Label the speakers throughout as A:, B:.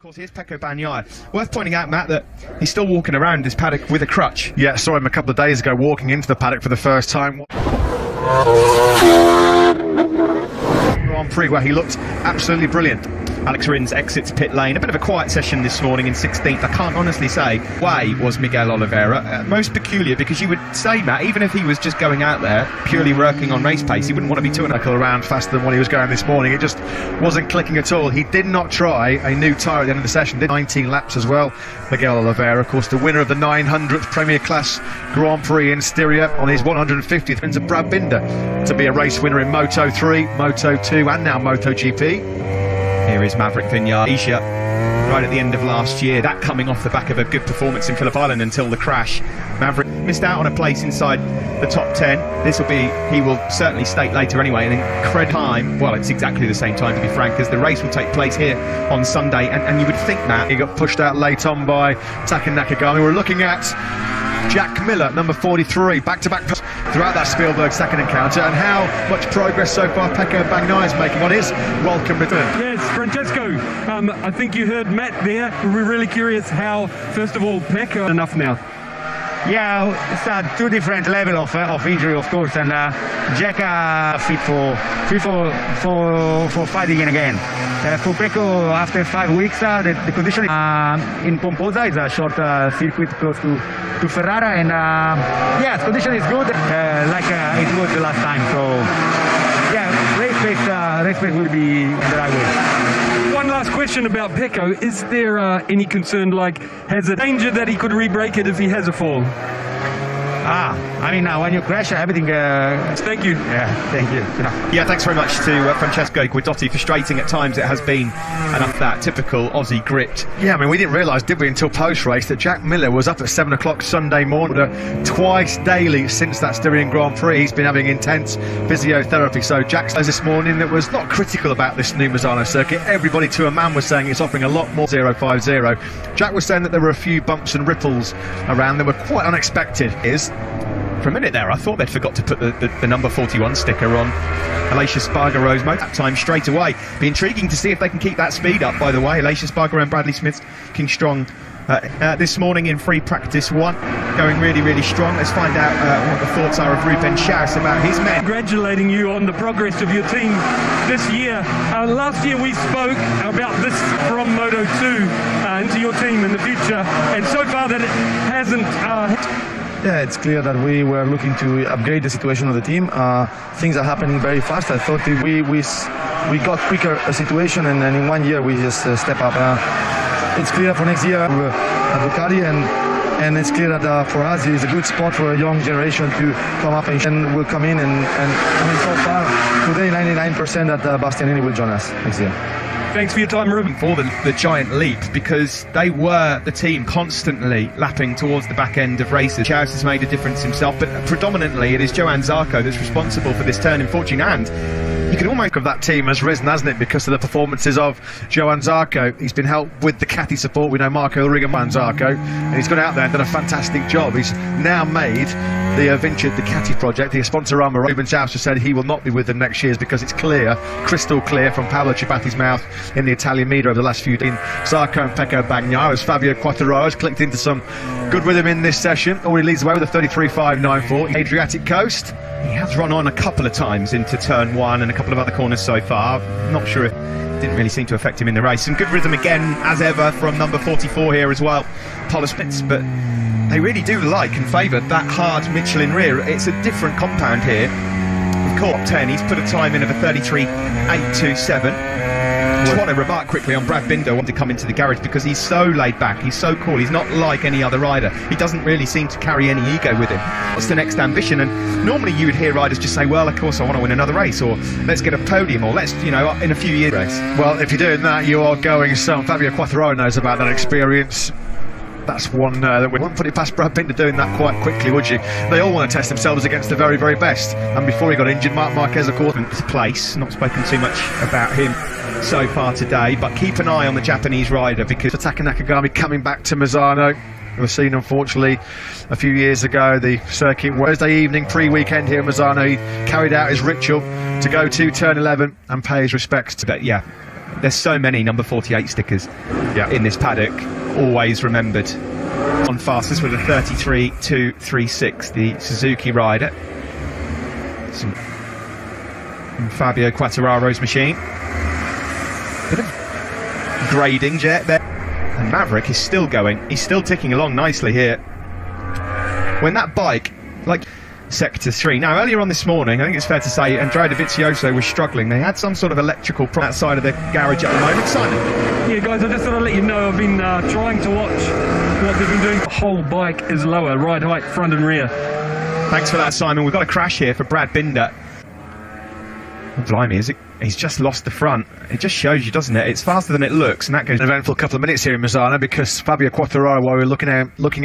A: Of course, here's Pecco Bagnaia. Worth pointing out, Matt, that he's still walking around this paddock with a crutch.
B: Yeah, saw him a couple of days ago walking into the paddock for the first time. Grand Prix where he looked absolutely brilliant.
A: Alex Rins exits pit lane. A bit of a quiet session this morning in 16th. I can't honestly say why was Miguel Oliveira. Most peculiar, because you would say, Matt, even if he was just going out there purely working on race pace, he wouldn't want to be too around faster than what he was going this morning. It just wasn't clicking at all. He did not try a new tyre at the end of the session. Did 19 laps as well. Miguel Oliveira, of course, the winner of the 900th Premier Class Grand Prix in Styria on his 150th wins of Brad Binder to be a race winner in Moto 3, Moto 2 and now MotoGP.
C: Here is Mavericvinales right at the end of last year, that coming off the back of a good performance in Phillip Island until the crash. Maverick missed out on a place inside the top 10. This will be, he will certainly state later anyway, an incredible time. Well, it's exactly the same time, to be frank, as the race will take place here on Sunday. And you would think, Matt,
B: he got pushed out late on by Taka Nakagami. We're looking at Jack Miller, number 43, back-to-back throughout that Spielberg second encounter, and how much progress so far Pecco Bagnaia is making on his welcome return.
D: Yes, Francesco, I think you heard Matt there. We're really curious how, first of all, Pecco enough now.
E: Yeah, it's two different levels of injury, of course, and Jack fit for fighting again. For Pecco, after 5 weeks, the condition in Pomposa is a short circuit close to Ferrara, and yeah, the condition is good, like it was the last time. So yeah, race pace will be the right way.
D: One last question about Pecco. Is there any concern, like, has a danger that he could re-break it if he has a fall?
E: I mean, when you crash, everything...
D: Thank you.
E: Yeah, thank you.
C: Yeah, thanks very much to Francesco Guidotti. Frustrating at times it has been, enough that typical Aussie grit.
B: Yeah, I mean, we didn't realise, did we, until post-race, that Jack Miller was up at 7 o'clock Sunday morning. Twice daily since that Styrian Grand Prix, he's been having intense physiotherapy. So Jack says this morning that was not critical about this new Misano circuit. Everybody to a man was saying it's offering a lot more 050. Jack was saying that there were a few bumps and ripples around. They were quite unexpected.
C: For a minute there, I thought they'd forgot to put the number 41 sticker on Aleix Espargaro's motor that time straight away. Be intriguing to see if they can keep that speed up, by the way. Aleix Espargaro and Bradley Smith looking strong this morning in free practice 1, going really, really strong. Let's find out what the thoughts are of Ruben Chaus about his men.
D: Congratulating you on the progress of your team this year. Last year we spoke about this from Moto 2 into your team in the future, and so far that it hasn't...
F: Yeah, it's clear that we were looking to upgrade the situation of the team. Things are happening very fast. I thought we got quicker a situation, and then in 1 year we just step up. It's clear for next year at Ducati, and it's clear that for us it's a good spot for a young generation to come up and will come in. And I mean, so far today 99% that Bastianini will join us next year.
D: Thanks for your time, Ruben.
C: For the giant leap, because they were the team constantly lapping towards the back end of races. Chaus has made a difference himself, but predominantly it is Johann Zarco that's responsible for this turn in fortune, and you can almost
B: of that team has risen, hasn't it, because of the performances of Johann Zarco. He's been helped with the Cathy support. We know Marco Ulrich and Zarco, and he's gone out there and done a fantastic job. He's now made the Vinci Ducati project. The sponsor Ruben Chaus has said he will not be with them next year because it's clear, crystal clear from Paolo Ciabatti's mouth in the Italian media over the last few days. Zarco and Pecco Bagnaia, as Fabio Quartararo has clicked into some good rhythm in this session. Already leads the way with a 33.594. Adriatic Coast, he has run on a couple of times into turn 1 and a couple of other corners so far. Not sure if it didn't really seem to affect him in the race. Some good rhythm again, as ever, from number 44 here as well, Paolo Spitz, but they really do like and favour that hard Michelin rear. It's a different compound here. With co-op 10, he's put a time in of a 33.827. Just want to remark quickly on Brad Binder wanting to come into the garage because he's so laid back, he's so cool, he's not like any other rider. He doesn't really seem to carry any ego with him. What's the next ambition? And normally you would hear riders just say, well, of course I want to win another race, or let's get a podium, or let's, you know, in a few years race. Well, if you're doing that, you are going some. Fabio Quartararo knows about that experience. That's one that we wouldn't put it past Brad Binder doing that quite quickly, would you? They all want to test themselves against the very, very best. And before he got injured, Marcmarquez, of course, in his place. Not spoken too much about him so far today, but keep an eye on the Japanese rider because Taka Nakagami coming back to Misano. We were seen, unfortunately, a few years ago, the circuit Wednesday evening pre-weekend here in Misano. He carried out his ritual to go to turn 11 and pay his respects to
C: that. Yeah,
A: There's so many number 48 stickers in this paddock, always remembered. On fastest with a 33.236, the Suzuki rider. Some Fabio Quartararo's machine. Bit of grading jet there. And Maverick is still going. He's still ticking along nicely here. When that bike, like Sector 3. Now, earlier on this morning, I think it's fair to say, Andrea Dovizioso was struggling. They had some sort of electrical problem outside of the garage at the moment. Simon?
D: Yeah, guys, I just thought I'd let you know I've been trying to watch what they've been doing. The whole bike is lower, ride height, front and rear.
A: Thanks for that, Simon. We've got a crash here for Brad Binder. Oh, blimey, he's just lost the front. It just shows you, doesn't it? It's faster than it looks, and that goes...
B: An eventful couple of minutes here in Misano, because Fabio Quartararo, while we were looking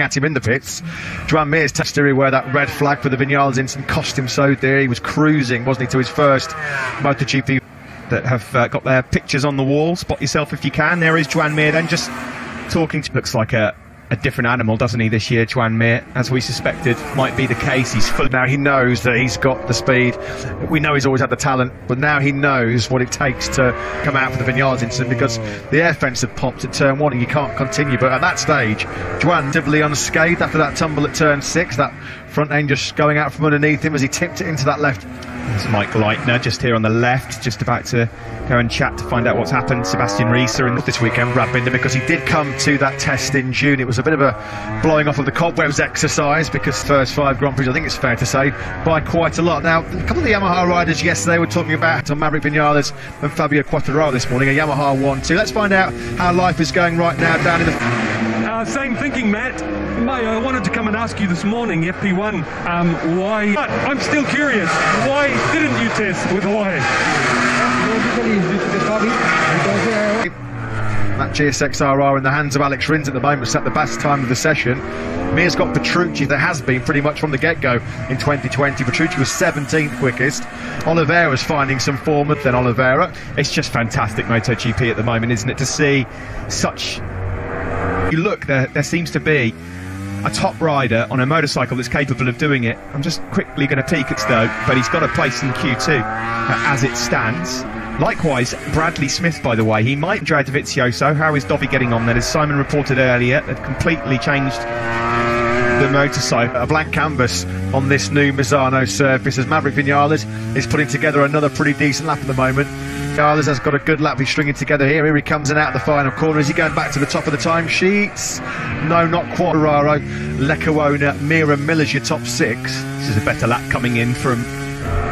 B: at him in the pits, Joan Mir's tested where that red flag for the Vinales incident cost him so dear. He was cruising, wasn't he, to his first MotoGP.
A: That have got their pictures on the wall. Spot yourself if you can. There is Joan Mir then, just talking to... Looks like a different animal, doesn't he, this year, Joan Mir, as we suspected might be the case. He's full.
B: Now he knows that he's got the speed. We know he's always had the talent, but now he knows what it takes to come out for the Vinales incident, because the air fence had popped at turn 1 and you can't continue. But at that stage, Joan relatively unscathed after that tumble at turn 6, that front end just going out from underneath him as he tipped it into that left.
A: There's Mike Leitner just here on the left, just about to go and chat to find out what's happened. Sebastian Rieser in
B: this weekend, Brad Binder, because he did come to that test in June. It was a bit of a blowing off of the cobwebs exercise, because first 5 Grand Prix, I think it's fair to say, by quite a lot. Now, a couple of the Yamaha riders yesterday were talking about on Maverick Vinales and Fabio Quartararo this morning, a Yamaha 1-2. Let's find out how life is going right now down in the...
D: Same thinking, Matt. Mate, I wanted to come and ask you this morning, FP1, why... But I'm still curious, why didn't you test with Hawaii?
B: That GSX-RR in the hands of Alex Rins at the moment set the best time of the session. Mir's got Petrucci, that has been pretty much from the get-go in 2020. Petrucci was 17th quickest. Oliveira's finding some form then Oliveira.
A: It's just fantastic MotoGP at the moment, isn't it, to see such... You look, there seems to be a top rider on a motorcycle that's capable of doing it. I'm just quickly going to peek at Stoke, but he's got a place in Q2 as it stands. Likewise, Bradley Smith, by the way, he might Andrea Dovizioso. How is Dovi getting on then? As Simon reported earlier, they've completely changed the motorcycle.
B: A blank canvas on this new Misano surface as Maverick Vinales is putting together another pretty decent lap at the moment. Vinales has got a good lap he's stringing together here. Here he comes and out the final corner. Is he going back to the top of the timesheets? No, not Quartararo. Leccaona, Mir and Miller's your top 6.
A: This is a better lap coming in from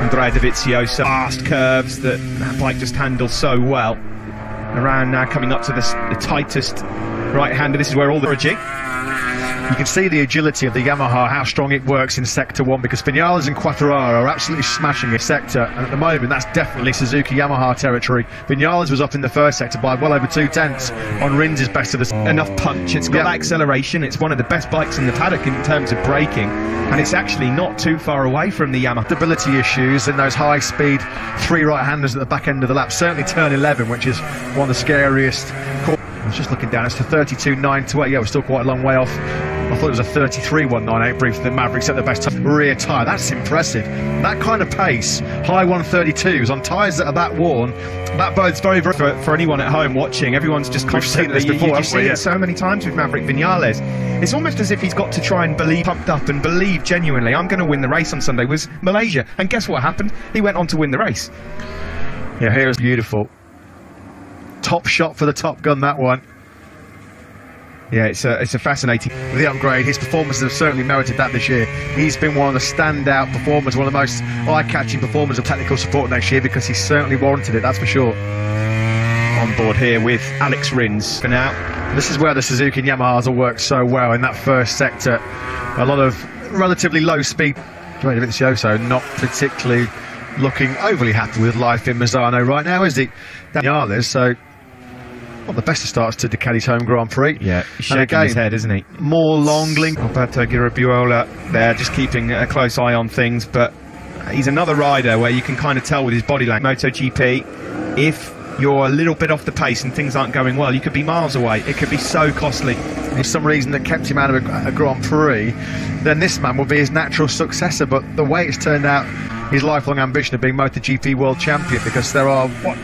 A: Andrea Dovizioso. Fast curves that bike just handles so well. Around now, coming up to the tightest right-hander. This is where all the...
B: You can see the agility of the Yamaha, how strong it works in Sector 1, because Vinales and Quartararo are absolutely smashing this sector, and at the moment that's definitely Suzuki Yamaha territory. Vinales was up in the first sector by well over 2 tenths on Rins' best of the...
A: Enough punch, it's got acceleration, it's one of the best bikes in the paddock in terms of braking, and it's actually not too far away from the Yamaha.
B: Stability issues and those high-speed 3 right-handers at the back end of the lap, certainly turn 11, which is one of the scariest... I was just looking down, it's to 32.928. Yeah, we're still quite a long way off. I thought it was a 33.198 brief. The Mavericks at the best time. Rear tyre, that's impressive. That kind of pace, high 132s on tyres that are that worn, that bodes very, very...
A: For anyone at home watching, everyone's just constantly...
B: We've seen this before,
A: you've seen it so many times with Maverick Vinales. It's almost as if he's got to try and believe, pumped up and believe genuinely, I'm going to win the race on Sunday. Was Malaysia. And guess what happened? He went on to win the race.
B: Yeah, here is beautiful. Top shot for the Top Gun, that one.
A: Yeah, it's a fascinating...
B: With the upgrade, his performances have certainly merited that this year. He's been one of the standout performers, one of the most eye-catching performers of technical support next year, because he's certainly warranted it, that's for sure.
A: On board here with Alex Rins for now.
B: This is where the Suzuki and Yamahas will work so well in that first sector. A lot of relatively low speed. Dovizioso not particularly looking overly happy with life in Misano right now, is he? Vinales, so... Not the best of starts to Ducati's home Grand Prix.
A: Yeah, he's shaking his head, isn't he?
B: More long link.
A: Alberto Girabiola there, just keeping a close eye on things, but he's another rider where you can kind of tell with his body language. MotoGP, if you're a little bit off the pace and things aren't going well, you could be miles away. It could be so costly.
B: If some reason that kept him out of a Grand Prix, then this man will be his natural successor. But the way it's turned out, his lifelong ambition of being MotoGP World Champion, because there are, what,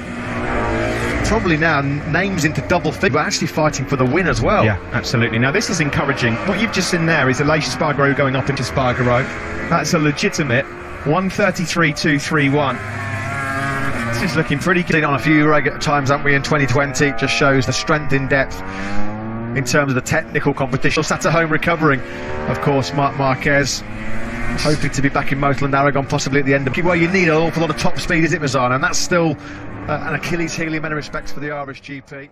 B: probably now names into double figures. We're actually fighting for the win as well.
C: Yeah, absolutely. Now this is encouraging. What you've just seen there is Aleix Spargaro going up into Spargaro. That's a legitimate 1:33.231. This is looking pretty good.
B: Seen it on a few times, haven't we, in 2020? It just shows the strength in depth in terms of the technical competition. Sat at home recovering, of course, Marcmarquez. Hoping to be back in Motul and Aragon possibly at the end of it. Well, you need an awful lot of top speed, is it, Misano? And that's still an Achilles heel in many respects for the RSGP.